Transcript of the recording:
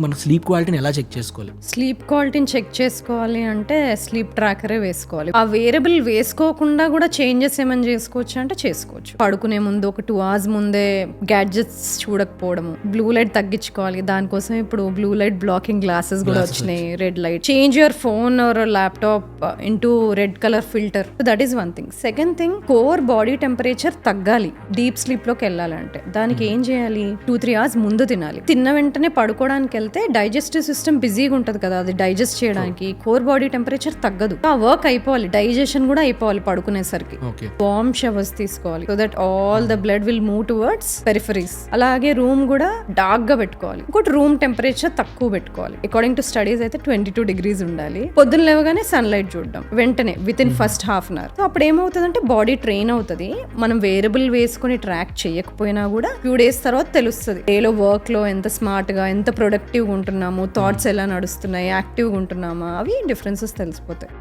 మన స్లీప్ క్వాలిటీని ఎలా చెక్ చేసుకోవాలి? స్లీప్ క్వాలిటీని చెక్ చేసుకోవాలి అంటే స్లీప్ ట్రాకరే వేసుకోవాలి. ఆ వేరియబుల్ వేసుకోకుండా కూడా చేంజెస్ ఏమైనా చేసుకోవచ్చు అంటే చేసుకోవచ్చు. పడుకునే ముందు ఒక 2 hours ముందే గ్యాడ్జెట్స్ చూడకపోవడము, బ్లూ లైట్ తగ్గించుకోవాలి. దానికోసం ఇప్పుడు బ్లూ లైట్ బ్లాకింగ్ గ్లాసెస్ కూడా వచ్చినాయి. Red light, change your phone are laptop into red colour filter. That is one thing. Second thing, core body temperature తగ్గాలి డీప్ స్లీప్ లోకి వెళ్ళాలంటే. దానికి ఏం చేయాలి? 2-3 hours ముందు తినాలి. తిన్న వెంటనే పడుకోవడానికి వెళ్తే డైజెస్టివ్ సిస్టమ్ బిజీగా ఉంటది కదా, అది డైజెస్ట్ చేయడానికి కోర్ బాడీ టెంపరేచర్ తగ్గదు. ఆ వర్క్ అయిపోవాలి, డైజెషన్ కూడా అయిపోవాలి పడుకునేసరికి. వార్మ్ షవర్స్ తీసుకోవాలి so that all the blood will move towards peripheries. అలాగే రూమ్ కూడా డార్క్ గా పెట్టుకోవాలి. ఇంకోటి, రూమ్ టెంపరేచర్ తక్కువ పెట్టుకోవాలి. అకార్డింగ్ టు స్టడీస్ అయితే 22 degrees ఉండాలి. పొద్దున్న లేవగానే సన్ లైట్ చూడడం వెంటనే with in first half an hour. So అప్పుడు ఏమవుతుందంటే బాడీ ట్రైన్ అవుతుంది. మనం వేరియబుల్ వేసుకుని ట్రాక్ చేయకపోయినా కూడా ఫ్యూ డేస్ తర్వాత తెలుస్తుంది డేలో వర్క్ లో ఎంత స్మార్ట్ గా, ఎంత ప్రొడక్టివ్ గా ఉంటున్నాము, థాట్స్ ఎలా నడుస్తున్నాయి, యాక్టివ్గా ఉంటున్నామా, అవి డిఫరెన్సెస్ తెలిసిపోతాయి.